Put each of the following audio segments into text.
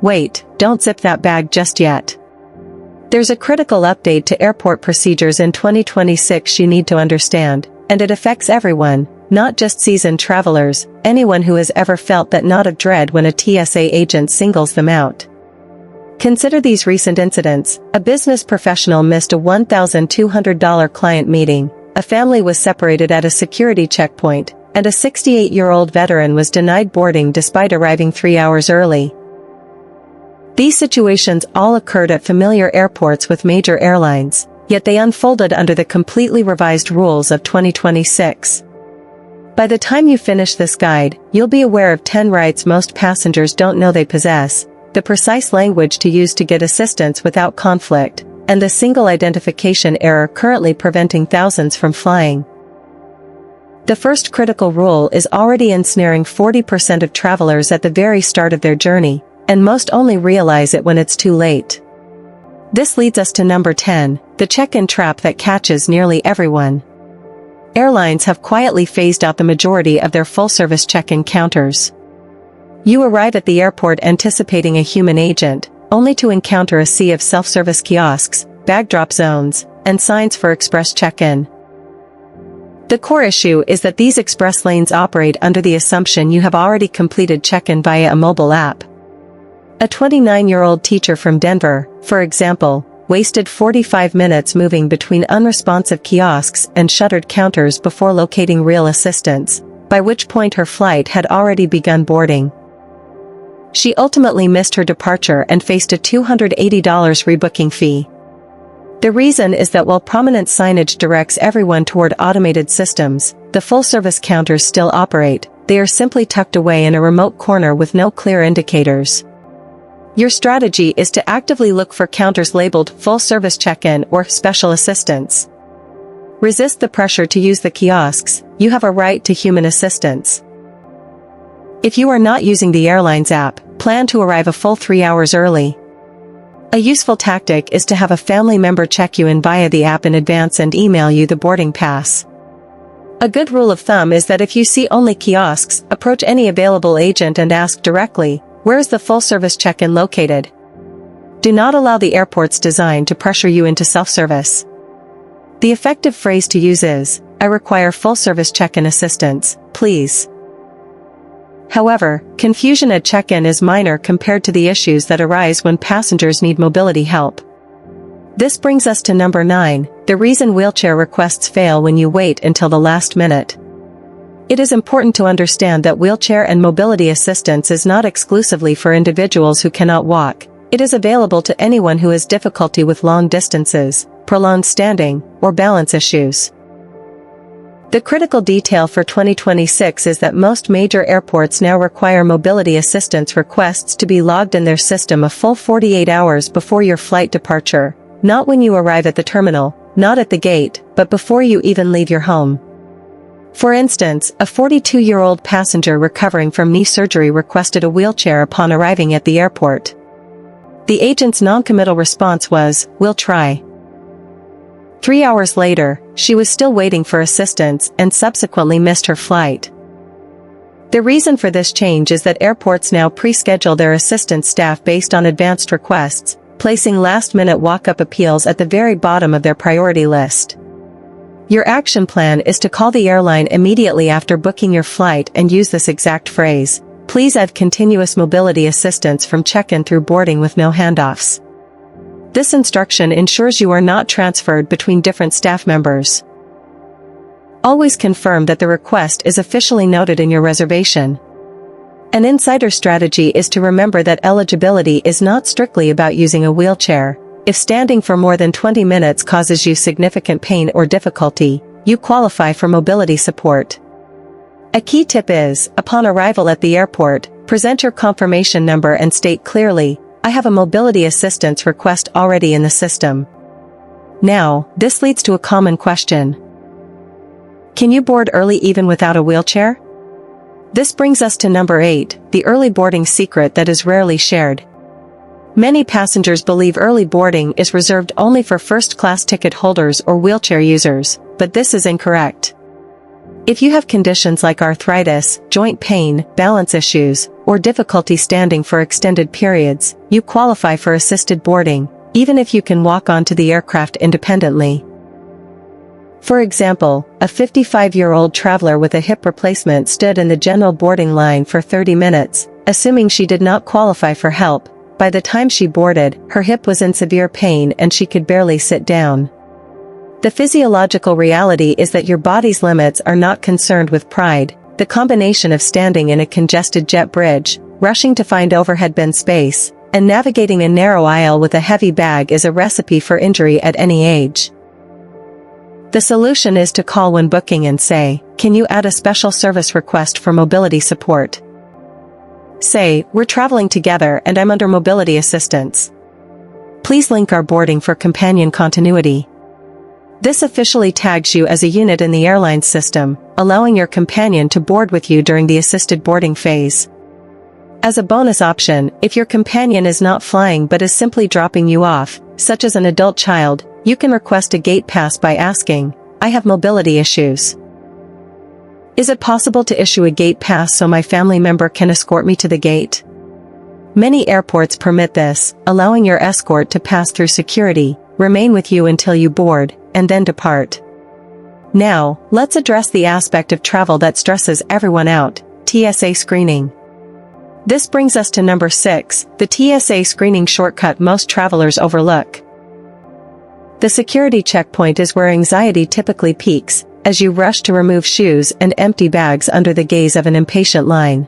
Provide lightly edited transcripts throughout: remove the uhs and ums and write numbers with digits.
Wait, don't zip that bag just yet. There's a critical update to airport procedures in 2026 you need to understand, and it affects everyone, not just seasoned travelers, anyone who has ever felt that knot of dread when a TSA agent singles them out. Consider these recent incidents. A business professional missed a $1,200 client meeting, a family was separated at a security checkpoint, and a 68-year-old veteran was denied boarding despite arriving 3 hours early. These situations all occurred at familiar airports with major airlines, yet they unfolded under the completely revised rules of 2026. By the time you finish this guide, you'll be aware of 10 rights most passengers don't know they possess, the precise language to use to get assistance without conflict, and the single identification error currently preventing thousands from flying. The first critical rule is already ensnaring 40% of travelers at the very start of their journey, and most only realize it when it's too late. This leads us to number 10, the check-in trap that catches nearly everyone. Airlines have quietly phased out the majority of their full-service check-in counters. You arrive at the airport anticipating a human agent, only to encounter a sea of self-service kiosks, bag drop zones, and signs for express check-in. The core issue is that these express lanes operate under the assumption you have already completed check-in via a mobile app. A 29-year-old teacher from Denver, for example, wasted 45 minutes moving between unresponsive kiosks and shuttered counters before locating real assistance, by which point her flight had already begun boarding. She ultimately missed her departure and faced a $280 rebooking fee. The reason is that while prominent signage directs everyone toward automated systems, the full-service counters still operate, they are simply tucked away in a remote corner with no clear indicators. Your strategy is to actively look for counters labeled full-service check-in or special assistance. Resist the pressure to use the kiosks, you have a right to human assistance. If you are not using the airline's app, plan to arrive a full 3 hours early. A useful tactic is to have a family member check you in via the app in advance and email you the boarding pass. A good rule of thumb is that if you see only kiosks, approach any available agent and ask directly, "Where is the full-service check-in located?" Do not allow the airport's design to pressure you into self-service. The effective phrase to use is, "I require full-service check-in assistance, please." However, confusion at check-in is minor compared to the issues that arise when passengers need mobility help. This brings us to number 9, the reason wheelchair requests fail when you wait until the last minute. It is important to understand that wheelchair and mobility assistance is not exclusively for individuals who cannot walk. It is available to anyone who has difficulty with long distances, prolonged standing, or balance issues. The critical detail for 2026 is that most major airports now require mobility assistance requests to be logged in their system a full 48 hours before your flight departure, not when you arrive at the terminal, not at the gate, but before you even leave your home. For instance, a 42-year-old passenger recovering from knee surgery requested a wheelchair upon arriving at the airport. The agent's non-committal response was, "We'll try." 3 hours later, she was still waiting for assistance and subsequently missed her flight. The reason for this change is that airports now pre-schedule their assistance staff based on advanced requests, placing last-minute walk-up appeals at the very bottom of their priority list. Your action plan is to call the airline immediately after booking your flight and use this exact phrase, "Please add continuous mobility assistance from check-in through boarding with no handoffs." This instruction ensures you are not transferred between different staff members. Always confirm that the request is officially noted in your reservation. An insider strategy is to remember that eligibility is not strictly about using a wheelchair. If standing for more than 20 minutes causes you significant pain or difficulty, you qualify for mobility support. A key tip is, upon arrival at the airport, present your confirmation number and state clearly, "I have a mobility assistance request already in the system." Now, this leads to a common question. Can you board early even without a wheelchair? This brings us to number 8, the early boarding secret that is rarely shared. Many passengers believe early boarding is reserved only for first-class ticket holders or wheelchair users, but this is incorrect. If you have conditions like arthritis, joint pain, balance issues, or difficulty standing for extended periods, you qualify for assisted boarding, even if you can walk onto the aircraft independently. For example, a 55-year-old traveler with a hip replacement stood in the general boarding line for 30 minutes, assuming she did not qualify for help. By the time she boarded, her hip was in severe pain and she could barely sit down. The physiological reality is that your body's limits are not concerned with pride. The combination of standing in a congested jet bridge, rushing to find overhead bin space, and navigating a narrow aisle with a heavy bag is a recipe for injury at any age. The solution is to call when booking and say, "Can you add a special service request for mobility support?" Say, "We're traveling together and I'm under mobility assistance. Please link our boarding for companion continuity." This officially tags you as a unit in the airline system, allowing your companion to board with you during the assisted boarding phase. As a bonus option, if your companion is not flying but is simply dropping you off, such as an adult child, you can request a gate pass by asking, "I have mobility issues. Is it possible to issue a gate pass so my family member can escort me to the gate?" Many airports permit this, allowing your escort to pass through security, remain with you until you board, and then depart. Now, let's address the aspect of travel that stresses everyone out: TSA screening. This brings us to number 6, the TSA screening shortcut most travelers overlook. The security checkpoint is where anxiety typically peaks, as you rush to remove shoes and empty bags under the gaze of an impatient line.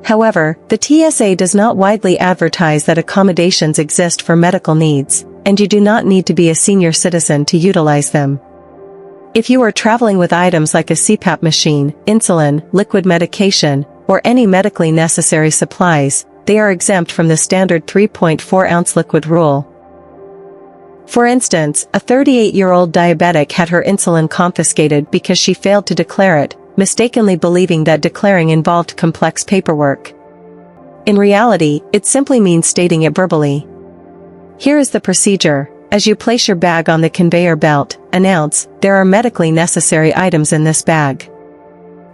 However, the TSA does not widely advertise that accommodations exist for medical needs, and you do not need to be a senior citizen to utilize them. If you are traveling with items like a CPAP machine, insulin, liquid medication, or any medically necessary supplies, they are exempt from the standard 3.4-ounce liquid rule. For instance, a 38-year-old diabetic had her insulin confiscated because she failed to declare it, mistakenly believing that declaring involved complex paperwork. In reality, it simply means stating it verbally. Here is the procedure. As you place your bag on the conveyor belt, announce, "There are medically necessary items in this bag."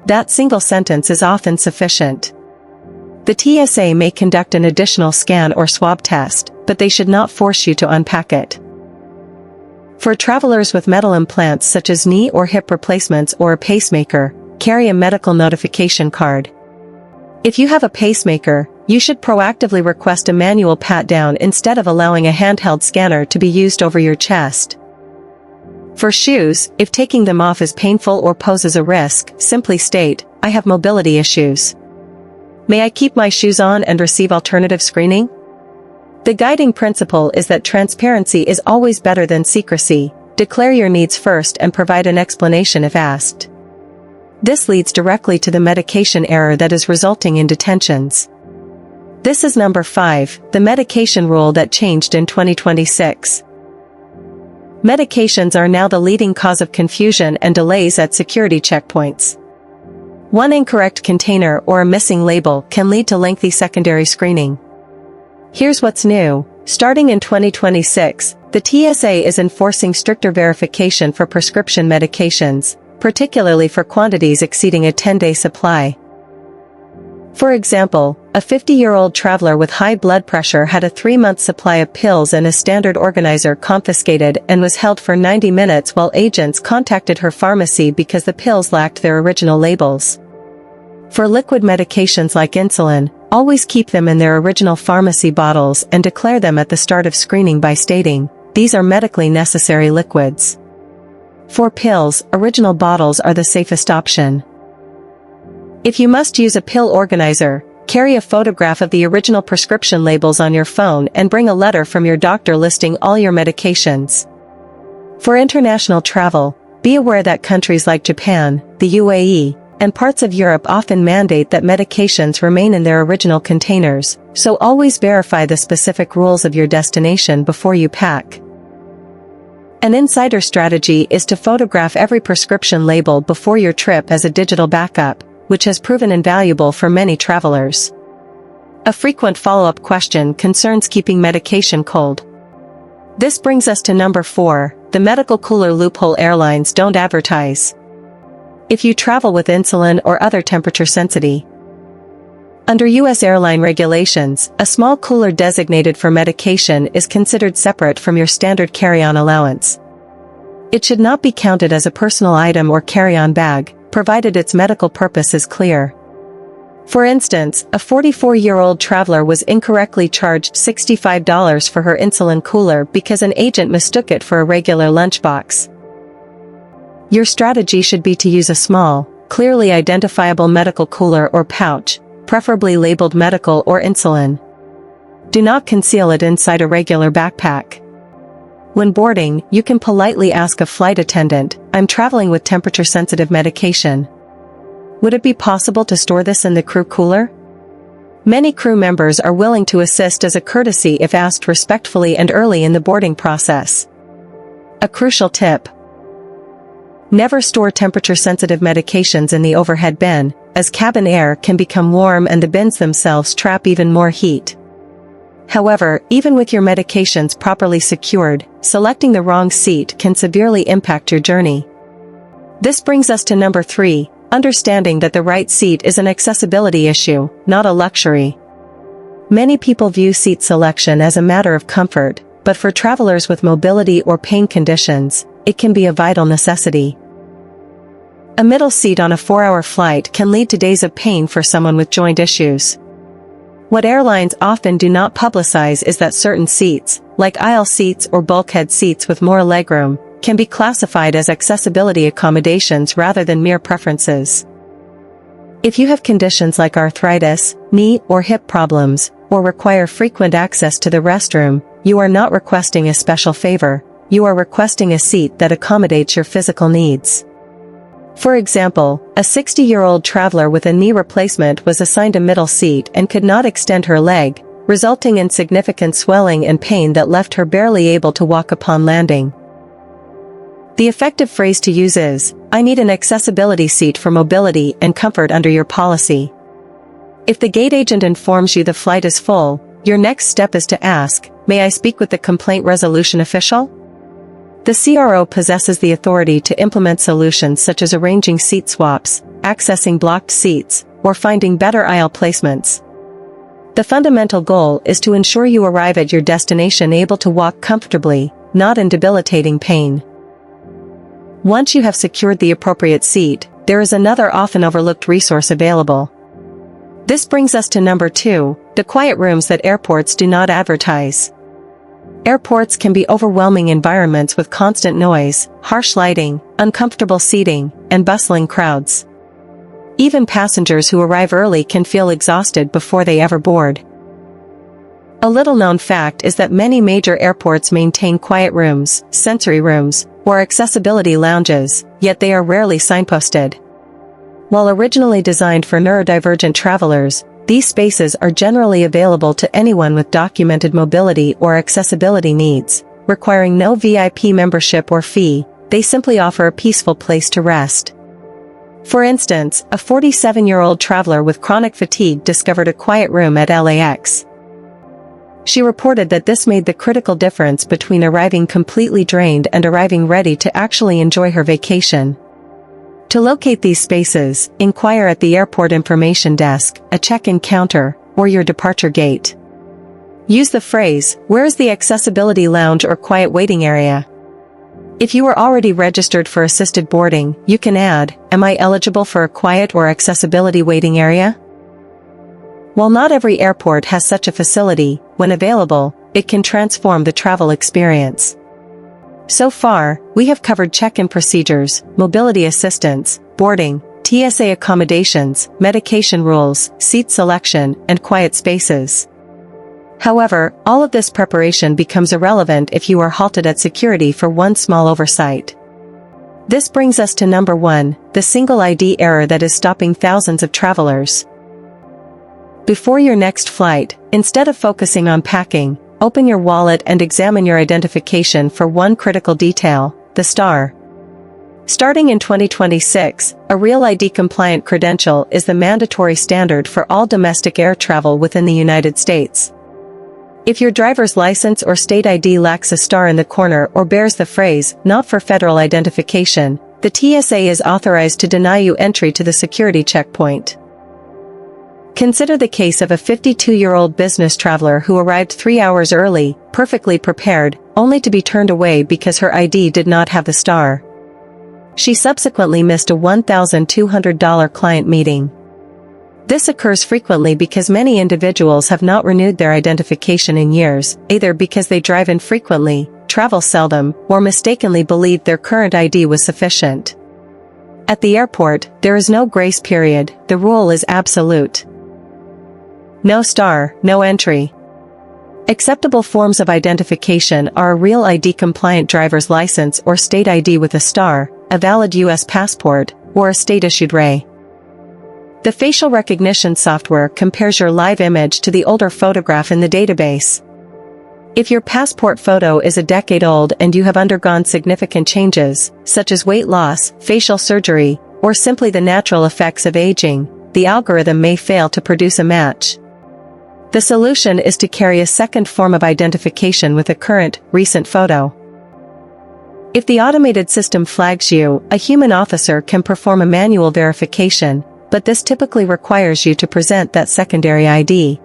That single sentence is often sufficient. The TSA may conduct an additional scan or swab test, but they should not force you to unpack it. For travelers with metal implants such as knee or hip replacements or a pacemaker, carry a medical notification card. If you have a pacemaker, you should proactively request a manual pat-down instead of allowing a handheld scanner to be used over your chest. For shoes, if taking them off is painful or poses a risk, simply state, "I have mobility issues. May I keep my shoes on and receive alternative screening?" The guiding principle is that transparency is always better than secrecy. Declare your needs first and provide an explanation if asked. This leads directly to the medication error that is resulting in detentions. This is number 5, the medication rule that changed in 2026. Medications are now the leading cause of confusion and delays at security checkpoints. One incorrect container or a missing label can lead to lengthy secondary screening. Here's what's new. Starting in 2026, the TSA is enforcing stricter verification for prescription medications, particularly for quantities exceeding a 10-day supply. For example, a 50-year-old traveler with high blood pressure had a 3-month supply of pills and a standard organizer confiscated and was held for 90 minutes while agents contacted her pharmacy because the pills lacked their original labels. For liquid medications like insulin, always keep them in their original pharmacy bottles and declare them at the start of screening by stating, "These are medically necessary liquids." For pills, original bottles are the safest option. If you must use a pill organizer, carry a photograph of the original prescription labels on your phone and bring a letter from your doctor listing all your medications. For international travel, be aware that countries like Japan, the UAE, and parts of Europe often mandate that medications remain in their original containers, so always verify the specific rules of your destination before you pack. An insider strategy is to photograph every prescription label before your trip as a digital backup, which has proven invaluable for many travelers. A frequent follow-up question concerns keeping medication cold. This brings us to number 4, the medical cooler loophole airlines don't advertise. if you travel with insulin or other temperature sensitive. Under U.S. airline regulations, a small cooler designated for medication is considered separate from your standard carry-on allowance. It should not be counted as a personal item or carry-on bag, provided its medical purpose is clear. For instance, a 44-year-old traveler was incorrectly charged $65 for her insulin cooler because an agent mistook it for a regular lunchbox. Your strategy should be to use a small, clearly identifiable medical cooler or pouch, preferably labeled medical or insulin. Do not conceal it inside a regular backpack. When boarding, you can politely ask a flight attendant, "I'm traveling with temperature-sensitive medication. Would it be possible to store this in the crew cooler?" Many crew members are willing to assist as a courtesy if asked respectfully and early in the boarding process. A crucial tip: never store temperature-sensitive medications in the overhead bin, as cabin air can become warm and the bins themselves trap even more heat. However, even with your medications properly secured, selecting the wrong seat can severely impact your journey. This brings us to number 3, understanding that the right seat is an accessibility issue, not a luxury. Many people view seat selection as a matter of comfort, but for travelers with mobility or pain conditions, it can be a vital necessity. A middle seat on a 4-hour flight can lead to days of pain for someone with joint issues. What airlines often do not publicize is that certain seats, like aisle seats or bulkhead seats with more legroom, can be classified as accessibility accommodations rather than mere preferences. If you have conditions like arthritis, knee or hip problems, or require frequent access to the restroom, you are not requesting a special favor, you are requesting a seat that accommodates your physical needs. For example, a 60-year-old traveler with a knee replacement was assigned a middle seat and could not extend her leg, resulting in significant swelling and pain that left her barely able to walk upon landing. The effective phrase to use is, "I need an accessibility seat for mobility and comfort under your policy." If the gate agent informs you the flight is full, your next step is to ask, "May I speak with the complaint resolution official?" The CRO possesses the authority to implement solutions such as arranging seat swaps, accessing blocked seats, or finding better aisle placements. The fundamental goal is to ensure you arrive at your destination able to walk comfortably, not in debilitating pain. Once you have secured the appropriate seat, there is another often overlooked resource available. This brings us to number 2, the quiet rooms that airports do not advertise. Airports can be overwhelming environments with constant noise, harsh lighting, uncomfortable seating, and bustling crowds. Even passengers who arrive early can feel exhausted before they ever board. A little-known fact is that many major airports maintain quiet rooms, sensory rooms, or accessibility lounges, yet they are rarely signposted. While originally designed for neurodivergent travelers, these spaces are generally available to anyone with documented mobility or accessibility needs, requiring no VIP membership or fee. They simply offer a peaceful place to rest. For instance, a 47-year-old traveler with chronic fatigue discovered a quiet room at LAX. She reported that this made the critical difference between arriving completely drained and arriving ready to actually enjoy her vacation. To locate these spaces, inquire at the airport information desk, a check-in counter, or your departure gate. Use the phrase, "Where is the accessibility lounge or quiet waiting area?" If you are already registered for assisted boarding, you can add, "Am I eligible for a quiet or accessibility waiting area?" While not every airport has such a facility, when available, it can transform the travel experience. So far, we have covered check-in procedures, mobility assistance, boarding, TSA accommodations, medication rules, seat selection, and quiet spaces. However, all of this preparation becomes irrelevant if you are halted at security for one small oversight. This brings us to number 1, the single ID error that is stopping thousands of travelers. Before your next flight, instead of focusing on packing, open your wallet and examine your identification for one critical detail, the star. Starting in 2026, a Real ID-compliant credential is the mandatory standard for all domestic air travel within the United States. If your driver's license or state ID lacks a star in the corner or bears the phrase, "Not for federal identification," the TSA is authorized to deny you entry to the security checkpoint. Consider the case of a 52-year-old business traveler who arrived 3 hours early, perfectly prepared, only to be turned away because her ID did not have the star. She subsequently missed a $1,200 client meeting. This occurs frequently because many individuals have not renewed their identification in years, either because they drive infrequently, travel seldom, or mistakenly believed their current ID was sufficient. At the airport, there is no grace period, the rule is absolute. No star, no entry. Acceptable forms of identification are a real ID-compliant driver's license or state ID with a star, a valid U.S. passport, or a state-issued RAY. The facial recognition software compares your live image to the older photograph in the database. If your passport photo is a decade old and you have undergone significant changes, such as weight loss, facial surgery, or simply the natural effects of aging, the algorithm may fail to produce a match. The solution is to carry a second form of identification with a current, recent photo. If the automated system flags you, a human officer can perform a manual verification, but this typically requires you to present that secondary ID.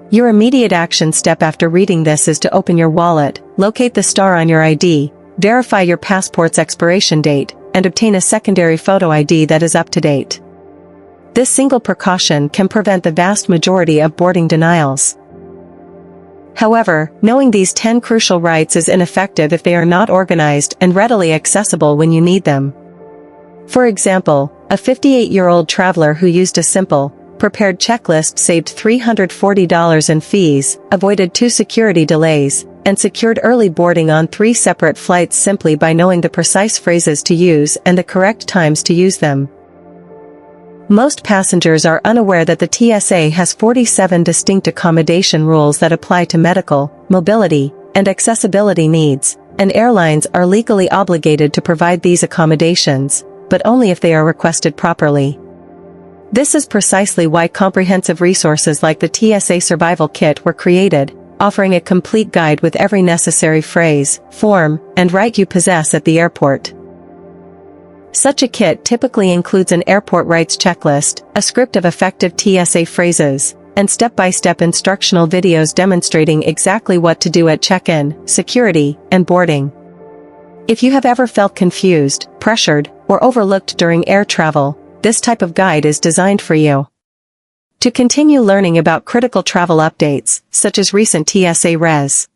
Your immediate action step after reading this is to open your wallet, locate the star on your ID, verify your passport's expiration date, and obtain a secondary photo ID that is up to date. This single precaution can prevent the vast majority of boarding denials. However, knowing these 10 crucial rights is ineffective if they are not organized and readily accessible when you need them. For example, a 58-year-old traveler who used a simple, prepared checklist saved $340 in fees, avoided 2 security delays, and secured early boarding on 3 separate flights simply by knowing the precise phrases to use and the correct times to use them. Most passengers are unaware that the TSA has 47 distinct accommodation rules that apply to medical, mobility, and accessibility needs, and airlines are legally obligated to provide these accommodations, but only if they are requested properly. This is precisely why comprehensive resources like the TSA Survival Kit were created, offering a complete guide with every necessary phrase, form, and right you possess at the airport. Such a kit typically includes an airport rights checklist, a script of effective TSA phrases, and step-by-step instructional videos demonstrating exactly what to do at check-in, security, and boarding. If you have ever felt confused, pressured, or overlooked during air travel, this type of guide is designed for you. To continue learning about critical travel updates, such as recent TSA Res.